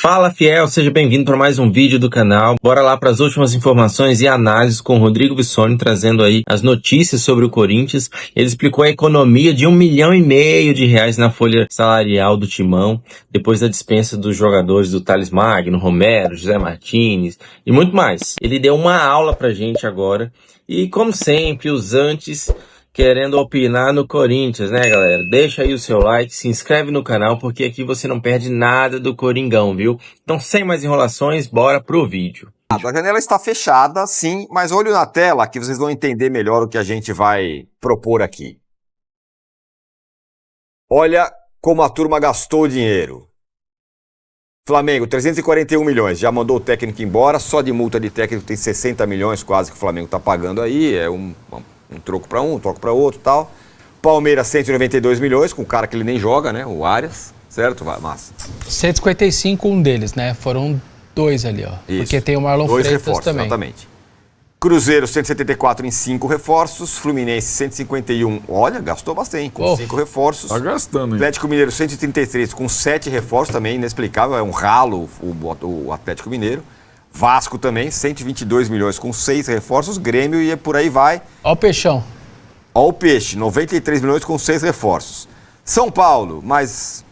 Fala, fiel, seja bem-vindo para mais um vídeo do canal. Bora lá para as últimas informações e análises com o Rodrigo Bissoni, trazendo aí as notícias sobre o Corinthians. Ele explicou a economia de R$1,5 milhão na folha salarial do Timão, depois da dispensa dos jogadores do Thales Magno, Romero, José Martins e muito mais. Ele deu uma aula pra gente agora e, como sempre, os antes querendo opinar no Corinthians, né, galera? Deixa aí o seu like, se inscreve no canal, porque aqui você não perde nada do Coringão, viu? Então, sem mais enrolações, bora pro vídeo. A janela está fechada, sim, mas olho na tela que vocês vão entender melhor o que a gente vai propor aqui. Olha como a turma gastou dinheiro. Flamengo, 341 milhões, já mandou o técnico embora, só de multa de técnico tem 60 milhões quase que o Flamengo está pagando aí, é um troco para um troco para outro e tal. Palmeiras, 192 milhões, com um cara que ele nem joga, né? O Arias, certo, Massa? 155, um deles, né? Foram dois ali, ó. Isso. Porque tem o Marlon Freitas reforços, também. Exatamente. Cruzeiro, 174 em 5 reforços. Fluminense, 151. Olha, gastou bastante, com 5 reforços. Tá gastando, hein? Atlético Mineiro, 133, com 7 reforços também, inexplicável. É um ralo o Atlético Mineiro. Vasco também, 122 milhões com 6 reforços. Grêmio e por aí vai. Ó o Peixão. Ó o Peixe, 93 milhões com 6 reforços. São Paulo, mais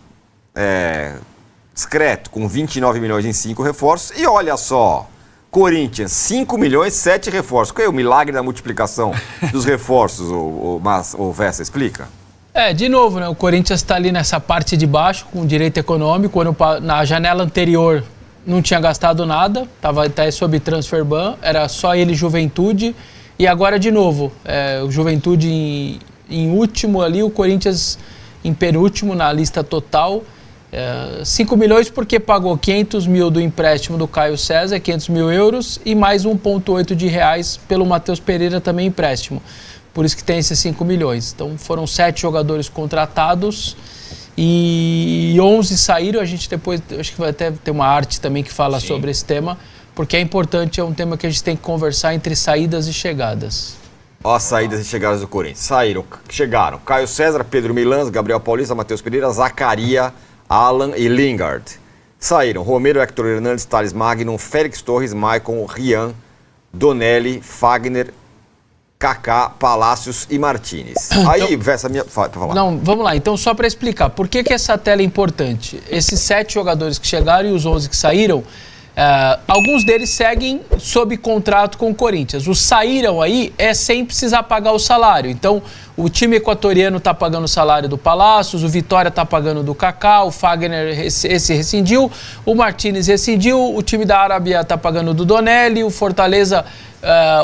discreto, com 29 milhões em 5 reforços. E olha só, Corinthians, 5 milhões, 7 reforços. Qual é o milagre da multiplicação dos reforços, o Vessa, explica? De novo, né? O Corinthians está ali nessa parte de baixo, com direito econômico. Na janela anterior não tinha gastado nada, estava até sob transfer ban, era só ele Juventude. E agora, de novo, o Juventude em último ali, o Corinthians em penúltimo na lista total. 5 milhões porque pagou 500 mil do empréstimo do Caio César, 500 mil euros, e mais 1,8 de reais pelo Matheus Pereira, também empréstimo. Por isso que tem esses 5 milhões. Então foram 7 jogadores contratados e 11 saíram. A gente depois, acho que vai até ter uma arte também que fala sobre esse tema, porque é importante, é um tema que a gente tem que conversar entre saídas e chegadas. Ó, as saídas e chegadas do Corinthians. Chegaram Caio César, Pedro Milans, Gabriel Paulista, Matheus Pereira, Zacaria, Alan e Lingard. Saíram Romero, Hector Hernandes, Thales Magno, Félix Torres, Maicon, Rian, Donelli, Fagner, Kaká, Palácios e Martínez. Aí, Vessa, pra falar. Não, vamos lá. Então, só para explicar, por que essa tela é importante? Esses 7 jogadores que chegaram e os 11 que saíram, alguns deles seguem sob contrato com o Corinthians. Os saíram aí sem precisar pagar o salário. Então, o time equatoriano está pagando o salário do Palácios, o Vitória está pagando do Kaká, o Fagner esse rescindiu, o Martínez rescindiu, o time da Arábia está pagando do Donelli, o Fortaleza,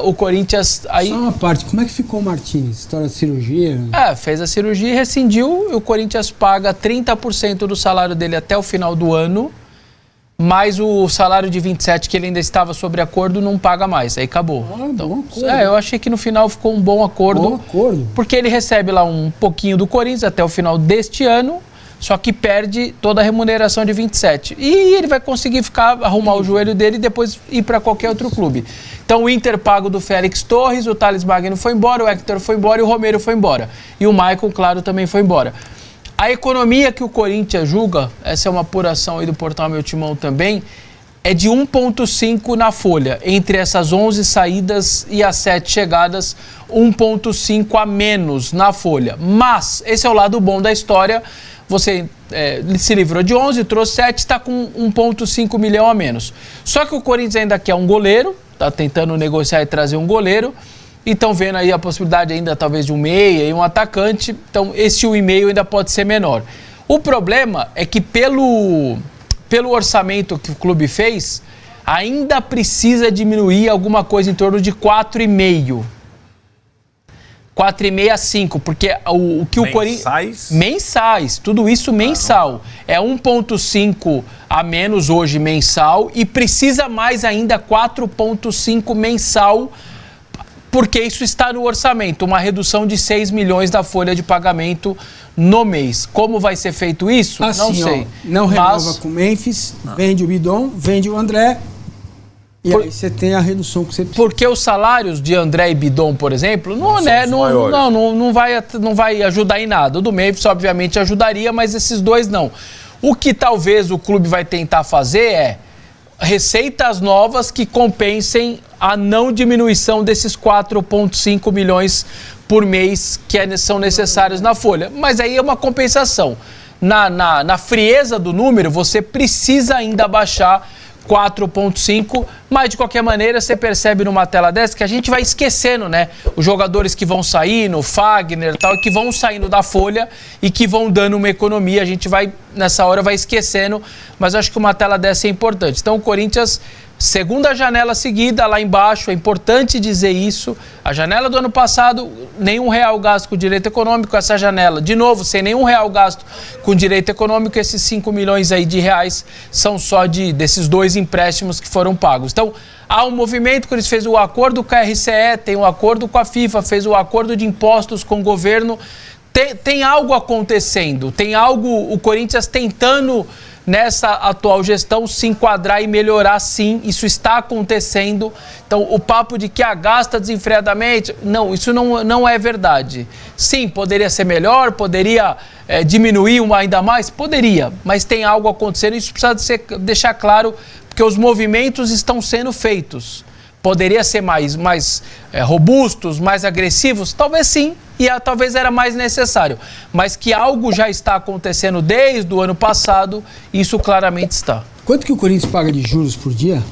o Corinthians... Aí... Só uma parte, como é que ficou o Martínez? História de cirurgia? Fez a cirurgia e rescindiu, e o Corinthians paga 30% do salário dele até o final do ano, mas o salário de 27, que ele ainda estava sobre acordo, não paga mais. Aí acabou. Então, bom acordo. Eu achei que no final ficou um bom acordo. Bom acordo. Porque ele recebe lá um pouquinho do Corinthians até o final deste ano, só que perde toda a remuneração de 27. E ele vai conseguir arrumar o joelho dele e depois ir para qualquer outro clube. Então o Inter pago do Félix Torres, o Thales Magno foi embora, o Hector foi embora e o Romero foi embora. E o Maicon, claro, também foi embora. A economia que o Corinthians julga, essa é uma apuração aí do portal Meu Timão também, é de 1,5 na folha. Entre essas 11 saídas e as 7 chegadas, 1,5 a menos na folha. Mas, esse é o lado bom da história, você se livrou de 11, trouxe 7, está com 1,5 milhão a menos. Só que o Corinthians ainda quer um goleiro, está tentando negociar e trazer um goleiro, e estão vendo aí a possibilidade ainda talvez de um meia e um atacante, então esse 1,5 ainda pode ser menor. O problema é que pelo orçamento que o clube fez, ainda precisa diminuir alguma coisa em torno de 4,5. 4,5 a 5, porque o que o Corinthians... Mensais, tudo isso mensal. É 1,5 a menos hoje mensal e precisa mais ainda 4,5 mensal, porque isso está no orçamento, uma redução de 6 milhões da folha de pagamento no mês. Como vai ser feito isso? Assim, não sei. Não renova com o Memphis, vende o Bidon, vende o André, e aí você tem a redução que você precisa. Porque os salários de André e Bidon, por exemplo, não vai ajudar em nada. O do Memphis, obviamente, ajudaria, mas esses dois não. O que talvez o clube vai tentar fazer é receitas novas que compensem a não diminuição desses 4,5 milhões por mês que são necessários na folha. Mas aí é uma compensação. Na frieza do número, você precisa ainda baixar 4,5, mas de qualquer maneira você percebe numa tela dessa que a gente vai esquecendo, né? Os jogadores que vão saindo, Fagner e tal, que vão saindo da folha e que vão dando uma economia. A gente vai, nessa hora, vai esquecendo, mas acho que uma tela dessa é importante. Então o Corinthians, segunda janela seguida, lá embaixo, é importante dizer isso. A janela do ano passado, nenhum real gasto com direito econômico. Essa janela, de novo, sem nenhum real gasto com direito econômico. Esses 5 milhões aí de reais são só desses 2 empréstimos que foram pagos. Então, há um movimento que eles fez o acordo com a RCE, tem um acordo com a FIFA, fez o acordo de impostos com o governo. Tem algo acontecendo, tem algo, o Corinthians tentando nessa atual gestão se enquadrar e melhorar, sim, isso está acontecendo. Então o papo de que gasta desenfreadamente, não, isso não é verdade. Sim, poderia ser melhor, poderia diminuir ainda mais, poderia, mas tem algo acontecendo, isso precisa deixar claro, porque os movimentos estão sendo feitos. Poderia ser mais robustos, mais agressivos? Talvez sim, e talvez era mais necessário. Mas que algo já está acontecendo desde o ano passado, isso claramente está. Quanto que o Corinthians paga de juros por dia?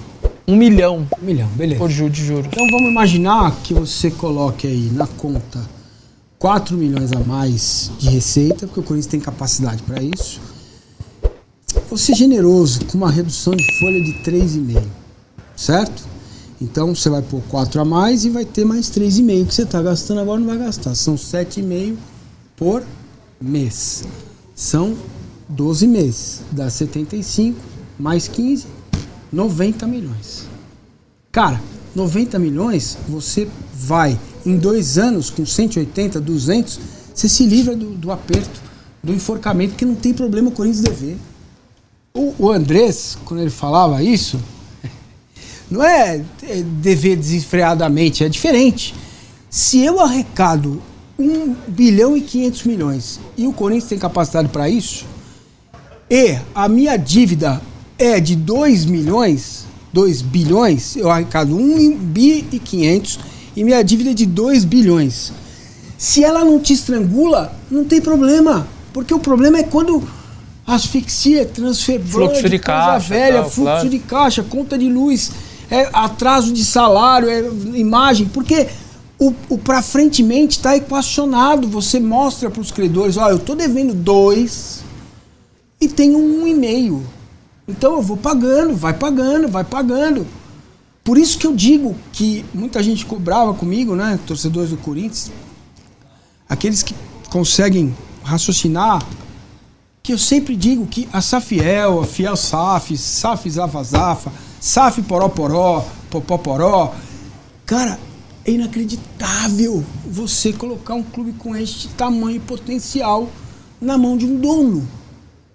1 milhão. 1 milhão, beleza. Por de juros. Então vamos imaginar que você coloque aí na conta 4 milhões a mais de receita, porque o Corinthians tem capacidade para isso. Vou ser generoso com uma redução de folha de 3,5, certo? Então você vai pôr 4 a mais e vai ter mais 3,5 que você está gastando agora, não vai gastar. São 7,5 por mês. São 12 meses. Dá 75 mais 15, 90 milhões. Cara, 90 milhões você vai em 2 anos com 180, 200, você se livra do aperto, do enforcamento, que não tem problema o Corinthians dever. O Andrés, quando ele falava isso, não é dever desenfreadamente, é diferente. Se eu arrecado 1 bilhão e 500 milhões e o Corinthians tem capacidade para isso, e a minha dívida é de 2 bilhões, eu arrecado 1 bi e 500 e minha dívida é de 2 bilhões. Se ela não te estrangula, não tem problema, porque o problema é quando asfixia, transfer fluxo de caixa, velha, fluxo de caixa, conta de luz, atraso de salário, imagem, porque o pra frentemente está equacionado. Você mostra para os credores, eu estou devendo 2 e tenho 1,5. Então eu vou pagando, vai pagando. Por isso que eu digo que muita gente cobrava comigo, né, torcedores do Corinthians, aqueles que conseguem raciocinar, que eu sempre digo que a Safiel, a Fiel SAF, SAF Zafa Zafa, SAF Poró Poró, Popó Poró. Cara, é inacreditável você colocar um clube com este tamanho e potencial na mão de um dono.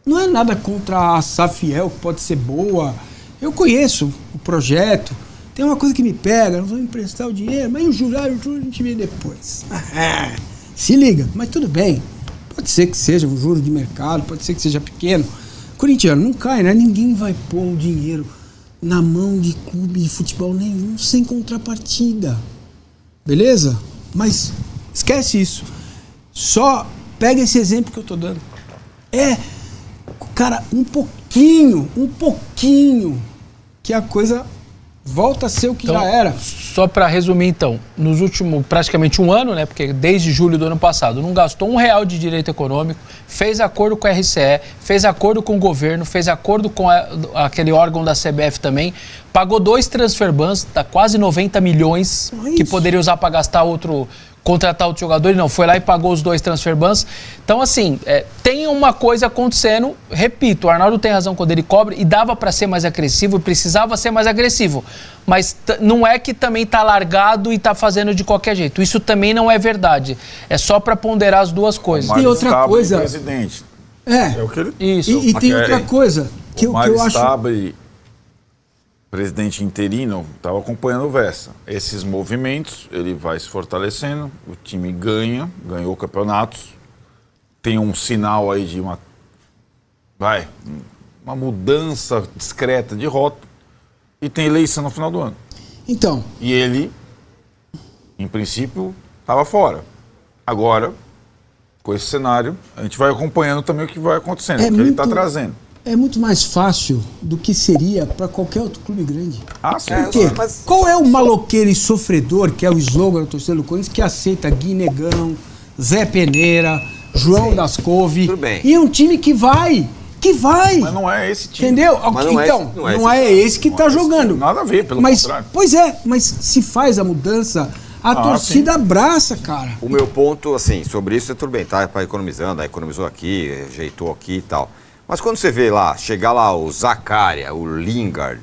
Não é nada contra a Safiel, que pode ser boa. Eu conheço o projeto. Tem uma coisa que me pega, nós vamos emprestar o dinheiro, mas o juros a gente vê depois. Se liga, mas tudo bem. Pode ser que seja um juro de mercado, pode ser que seja pequeno. Corintiano, não cai, né? Ninguém vai pôr o dinheiro na mão de clube de futebol nenhum sem contrapartida. Beleza? Mas esquece isso. Só pega esse exemplo que eu tô dando. Cara, um pouquinho, que a coisa volta a ser o que já era. Só para resumir, então, nos últimos praticamente 1 ano, né? Porque desde julho do ano passado não gastou R$1 de direito econômico, fez acordo com a RCE, fez acordo com o governo, fez acordo com aquele órgão da CBF também, pagou 2 transfer bans, dá quase 90 milhões, que poderia usar para gastar contratar outro jogador, e não, foi lá e pagou os 2 transfer bans. Então, assim, tem uma coisa acontecendo, repito, o Arnaldo tem razão quando ele cobra, e dava para ser mais agressivo, e precisava ser mais agressivo, mas não é que também tá largado e tá fazendo de qualquer jeito, isso também não é verdade, é só para ponderar as duas coisas. Tem outra coisa... Presidente. É o que ele... Isso. E tem outra coisa que eu acho... Stabi, presidente interino, estava acompanhando o Vessa. Esses movimentos, ele vai se fortalecendo, o time ganhou campeonatos, tem um sinal aí de uma uma mudança discreta de rota e tem eleição no final do ano. Então. E ele, em princípio, estava fora. Agora, com esse cenário, a gente vai acompanhando também o que vai acontecendo, o que ele está trazendo. É muito mais fácil do que seria para qualquer outro clube grande. Ah, sim. Por quê? Qual é o maloqueiro e sofredor, que é o slogan da torcida do Corinthians, que aceita Gui Negão, Zé Peneira, João das Couve? Tudo bem. E é um time que vai. Mas não é esse time. Entendeu? Mas Então, não é esse que está jogando. Nada a ver, pelo contrário. Pois é, mas se faz a mudança, a torcida abraça, cara. O meu ponto, assim, sobre isso, tudo bem, tá economizando, economizou aqui, ajeitou aqui e tal. Mas quando você vê lá, chegar lá o Zaccaria, o Lingard,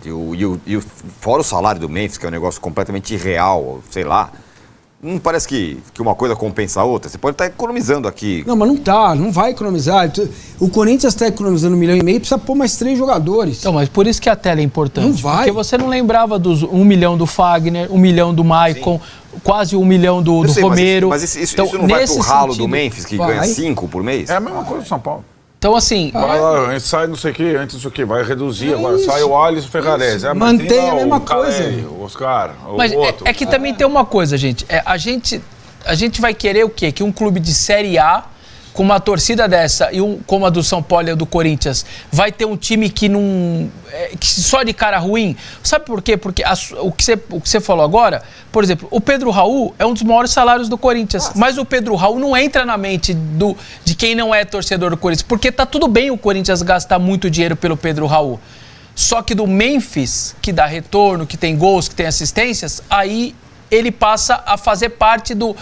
fora o salário do Memphis, que é um negócio completamente irreal, sei lá, não parece que uma coisa compensa a outra? Você pode estar economizando aqui. Não, mas não vai economizar. O Corinthians está economizando 1,5 milhão, precisa pôr mais 3 jogadores. Então, mas por isso que a tela é importante. Não vai. Porque você não lembrava dos 1 milhão do Fagner, 1 milhão do Maicon, quase 1 milhão do Romero. Mas isso então, não vai pro ralo sentido, do Memphis, que ganha 5 por mês? É a mesma coisa do São Paulo. Então, assim... Vai lá, sai não sei o que, antes não sei o que, vai reduzir, agora sai o Alisson Ferrarese. Mantém a mesma coisa. O Oscar, Mas o outro. é que também tem uma coisa, gente. A gente vai querer o quê? Que um clube de Série A, com uma torcida dessa, como a do São Paulo e a do Corinthians, vai ter um time que não... que só de cara ruim? Sabe por quê? Porque o que você falou agora, por exemplo, o Pedro Raul é um dos maiores salários do Corinthians, mas o Pedro Raul não entra na mente de quem não é torcedor do Corinthians, porque tá tudo bem o Corinthians gastar muito dinheiro pelo Pedro Raul. Só que do Memphis, que dá retorno, que tem gols, que tem assistências, aí ele passa a fazer parte do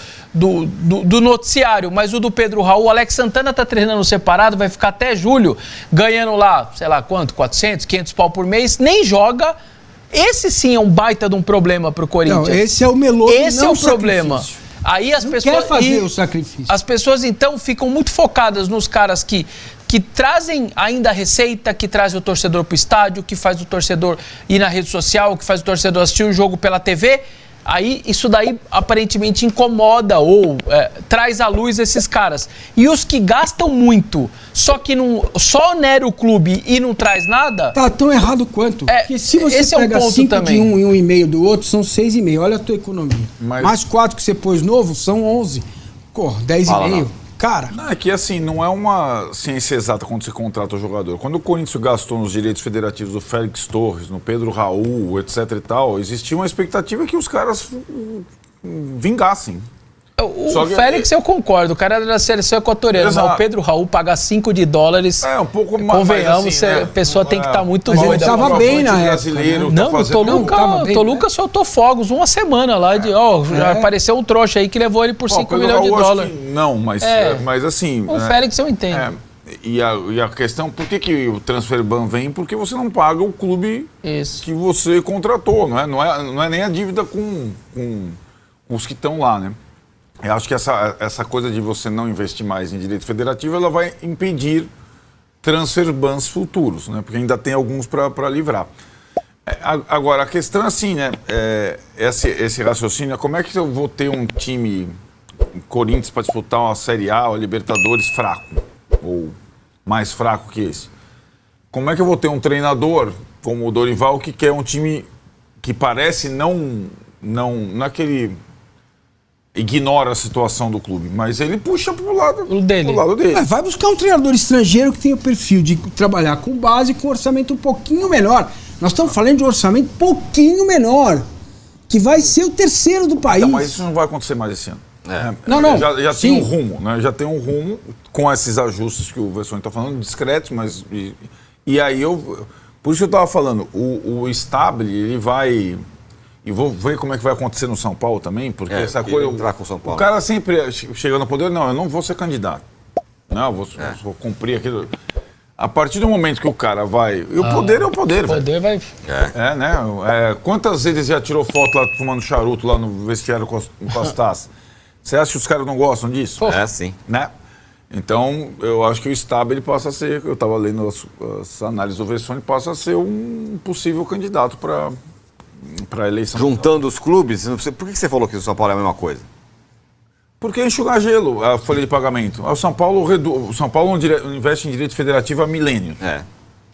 noticiário. Mas o do Pedro Raul, o Alex Santana tá treinando separado, vai ficar até julho, ganhando lá, sei lá quanto, 400, 500 pau por mês, nem joga. Esse sim é um baita de um problema pro Corinthians. Não, esse é o melô. Esse é o problema. Aí as pessoas quer fazer o sacrifício. As pessoas então ficam muito focadas nos caras que trazem ainda a receita, que trazem o torcedor pro estádio, que faz o torcedor ir na rede social, que faz o torcedor assistir o jogo pela TV. Aí isso daí aparentemente incomoda ou traz à luz esses caras. E os que gastam muito, só que só onera o clube e não traz nada... Tá tão errado quanto. Porque se você pega 5 de um e 1,5 do outro, são 6,5. Olha a tua economia. Mais 4 que você pôs novo, são 11. 10,5. Cara... Não, é que assim, não é uma ciência exata quando você contrata o jogador. Quando o Corinthians gastou nos direitos federativos do Félix Torres, no Pedro Raul, etc e tal, existia uma expectativa que os caras vingassem. O Félix eu concordo, o cara era da seleção equatoriana, mas o Pedro Raul pagar $5 um pouco mais. Convenhamos, assim, a pessoa tem que estar muito mas doida. ele tava bem na época. Não, o Toluca soltou fogos uma semana lá de, já apareceu um trouxa aí que levou ele por $5 milhões. Não, mas assim... O Félix eu entendo. E a questão, por que o transfer ban vem? Porque você não paga o clube que você contratou, não é nem a dívida com os que estão lá, né? Eu acho que essa coisa de você não investir mais em direito federativo, ela vai impedir transfer bans futuros, né? Porque ainda tem alguns para livrar. Agora, a questão é assim, né? Esse raciocínio é como é que eu vou ter um time Corinthians para disputar uma Série A ou Libertadores fraco, ou mais fraco que esse? Como é que eu vou ter um treinador como o Dorival que quer um time que parece não é que ele ignora a situação do clube, mas ele puxa pro lado dele. Vai buscar um treinador estrangeiro que tenha o perfil de trabalhar com base e com orçamento um pouquinho menor. Nós estamos falando de um orçamento um pouquinho menor, que vai ser o terceiro do país. Então, mas isso não vai acontecer mais esse ano. Não. Já tem um rumo, né? Já tem um rumo com esses ajustes que o Vessone está falando, discretos, mas... E aí por isso que eu estava falando, o Stabile, ele vai... E vou ver como é que vai acontecer no São Paulo também, porque essa coisa... Entrar com São Paulo. O cara sempre chega no poder, não, eu não vou ser candidato. Não, vou cumprir aquilo. A partir do momento que o cara vai... E o poder é o poder, velho. O poder vai... né? Quantas vezes já tirou foto lá fumando charuto lá no vestiário com as taças? Você acha que os caras não gostam disso? Sim. Né? Então, eu acho que o Stabile passa a ser... Eu estava lendo as análises do Vessone, passa a ser um possível candidato para a eleição. Juntando os clubes, por que você falou que o São Paulo é a mesma coisa? Porque é enxugar gelo a folha de pagamento. O São Paulo não investe em direito federativo há milênio.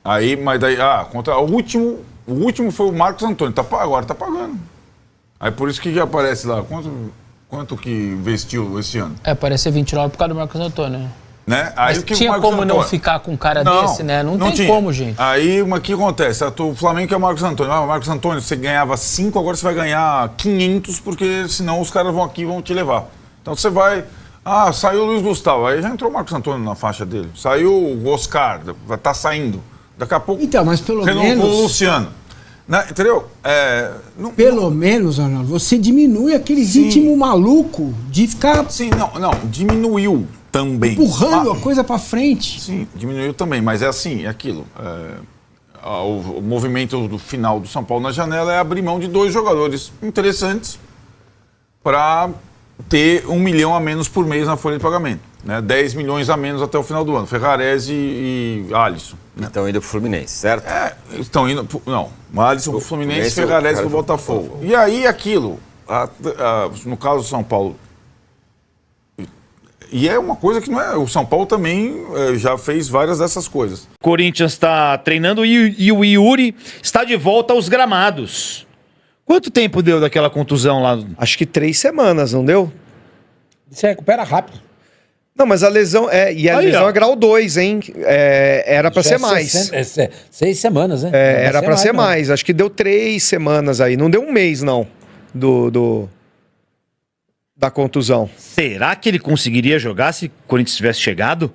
Aí, mas daí, o último foi o Marcos Antônio, agora tá pagando. Aí por isso que aparece lá, quanto que investiu esse ano? Parece 29 por causa do Marcos Antônio. Né? Aí, mas tinha como não ficar com um cara desse, né? Não tem como, gente. Aí, o que acontece? O Flamengo é o Marcos Antônio. Marcos Antônio, você ganhava 5, agora você vai ganhar 500, porque senão os caras vão aqui e vão te levar. Então você vai... saiu o Luiz Gustavo, aí já entrou o Marcos Antônio na faixa dele. Saiu o Oscar, tá saindo. Daqui a pouco... Então, mas pelo menos... Renovou o Luciano. Né? Entendeu? Pelo menos, Arnaldo, você diminui aquele ritmo maluco de ficar... Sim, não, diminuiu também. Empurrando a coisa pra frente. Sim, diminuiu também, mas é assim, é aquilo. O movimento do final do São Paulo na janela é abrir mão de 2 jogadores interessantes para ter 1 milhão a menos por mês na folha de pagamento. Né? 10 milhões a menos até o final do ano. Ferrarese e Alisson. Né? Estão indo pro Fluminense, certo? Estão indo... Não, Alisson pro Fluminense, Ferrarese pro Botafogo. E aí aquilo, no caso do São Paulo... E é uma coisa que não é... O São Paulo também já fez várias dessas coisas. Corinthians está treinando e o Yuri está de volta aos gramados. Quanto tempo deu daquela contusão lá? Acho que 3 semanas, não deu? Se recupera rápido. Não, mas a lesão lesão é grau 2, hein? Era pra ser mais. 6 semanas, né? Era pra ser mais. Acho que deu 3 semanas aí. Não deu 1 mês, não, da contusão. Será que ele conseguiria jogar se o Corinthians tivesse chegado?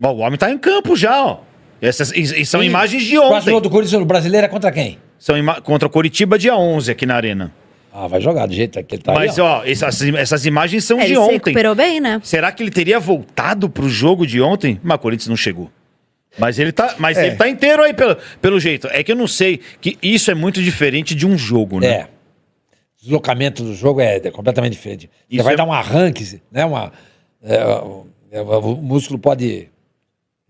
Bom, o homem tá em campo já, ó. E são imagens de ontem. O próximo do Corinthians no Brasileiro é contra quem? São contra o Coritiba, dia 11, aqui na Arena. Vai jogar do jeito que ele tá. Mas, aí, essas imagens são de ele ontem. Ele se recuperou bem, né? Será que ele teria voltado pro jogo de ontem? Mas o Corinthians não chegou. Mas ele tá inteiro aí, pelo jeito. É que eu não sei, que isso é muito diferente de um jogo, né? O deslocamento do jogo é completamente diferente. Você vai dar um arranque, né? O músculo pode...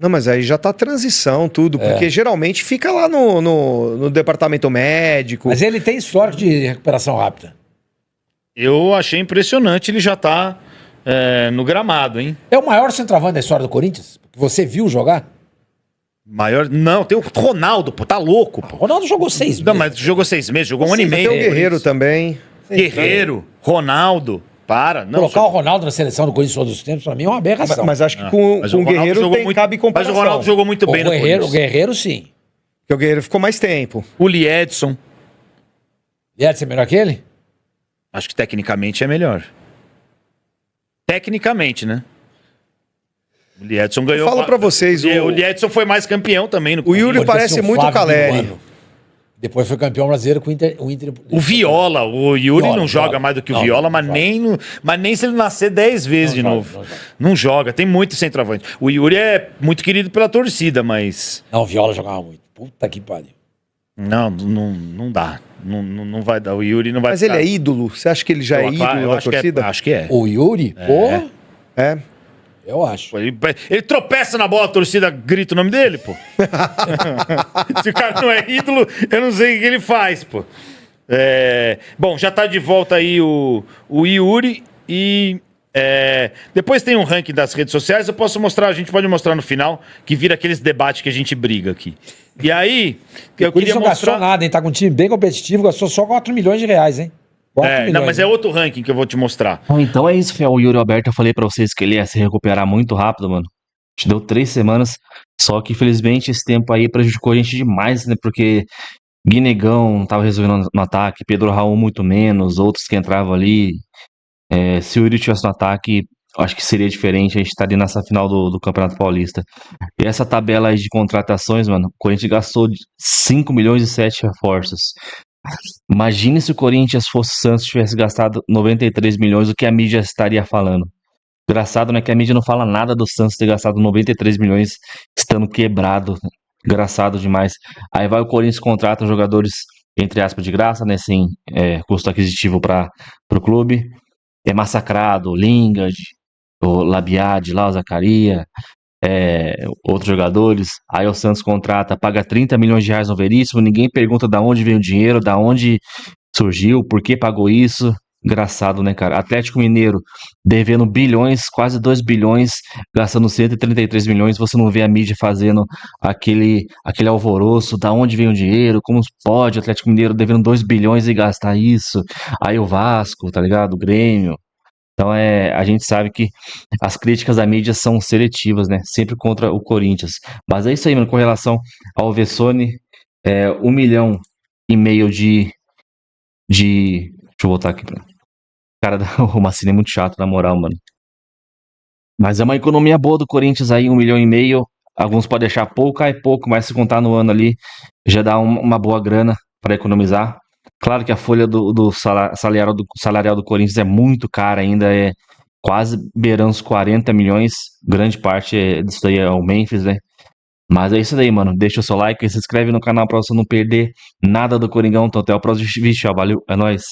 Não, mas aí já tá transição, tudo, porque geralmente fica lá no departamento médico. Mas ele tem histórico de recuperação rápida. Eu achei impressionante, ele já tá no gramado, hein? É o maior centroavante da história do Corinthians? Você viu jogar? Maior? Não, tem o Ronaldo, pô, tá louco, pô. O Ronaldo jogou 6 meses. Não, mas jogou 6 meses, jogou 1 ano e meio. Tem o Guerreiro também. Guerreiro, Ronaldo... Não, colocar o Ronaldo na seleção do Corinthians todos os tempos, pra mim, é uma aberração. Mas acho que com o Guerreiro cabe comparação. Mas o Ronaldo jogou muito bem no Corinthians. O Guerreiro, sim. Porque o Guerreiro ficou mais tempo. O Liedson. Liedson é melhor que ele? Acho que tecnicamente é melhor. Tecnicamente, né? O Liedson ganhou... Eu falo pra vocês... O Liedson foi mais campeão também no Corinthians. O Yuri parece muito o Caleri. Depois foi campeão brasileiro com o Inter. O Viola, o Yuri não joga mais do que o Viola, mas nem se ele nascer 10 vezes de novo. Não joga, tem muito centroavante. O Yuri é muito querido pela torcida, mas... Não, o Viola jogava muito. Puta que pariu. Não dá. Não vai dar. O Yuri não vai... Mas ele é ídolo? Você acha que ele já é ídolo da torcida? Acho que é. O Yuri? Pô? É. Eu acho. Ele tropeça na bola, a torcida grita o nome dele, pô. Se o cara não é ídolo, eu não sei o que ele faz, pô. Bom, já tá de volta aí o Yuri e... depois tem um ranking das redes sociais, a gente pode mostrar no final, que vira aqueles debates que a gente briga aqui. E aí, eu queria não mostrar... gastou nada, hein? Tá com um time bem competitivo, gastou só 4 milhões de reais, hein? Não, mas é outro ranking que eu vou te mostrar. Então é isso, Fiel. O Yuri Alberto, eu falei pra vocês que ele ia se recuperar muito rápido, mano. Te deu 3 semanas, só que infelizmente esse tempo aí prejudicou a gente demais, né? Porque Guinegão tava resolvendo no ataque, Pedro Raul muito menos, outros que entravam ali. Se o Yuri tivesse no ataque, acho que seria diferente, a gente estaria nessa final do Campeonato Paulista. E essa tabela aí de contratações, mano, o Corinthians gastou 5 milhões e 7 reforços. Imagine se o Corinthians fosse o Santos, tivesse gastado 93 milhões, o que a mídia estaria falando. Engraçado, né, que a mídia não fala nada do Santos ter gastado 93 milhões estando quebrado. Engraçado demais. Aí vai o Corinthians, contrata jogadores, entre aspas, de graça, né, sem custo aquisitivo para o clube. É massacrado, o Lingard, o Labiade lá, o Zaccaria, outros jogadores. Aí o Santos contrata, paga 30 milhões de reais no Veríssimo, ninguém pergunta de onde veio o dinheiro, de onde surgiu, por que pagou isso. engraçado, né, cara? Atlético Mineiro devendo bilhões, quase 2 bilhões, gastando 133 milhões, você não vê a mídia fazendo aquele alvoroço, da onde vem o dinheiro, como pode o Atlético Mineiro devendo 2 bilhões e gastar isso, aí o Vasco, tá ligado? O Grêmio. Então a gente sabe que as críticas da mídia são seletivas, né? Sempre contra o Corinthians. Mas é isso aí, mano, com relação ao Vessone, 1,5 milhão de... Deixa eu voltar aqui. Cara, o Mancini é muito chato, na moral, mano. Mas é uma economia boa do Corinthians aí, 1,5 milhão. Alguns podem achar pouco, é pouco, mas se contar no ano ali, já dá uma boa grana para economizar. Claro que a folha do salarial do Corinthians é muito cara ainda, é quase beirando os 40 milhões. Grande parte disso aí é o Memphis, né? Mas é isso daí, mano. Deixa o seu like e se inscreve no canal pra você não perder nada do Coringão. Então até o próximo vídeo, valeu, é nóis.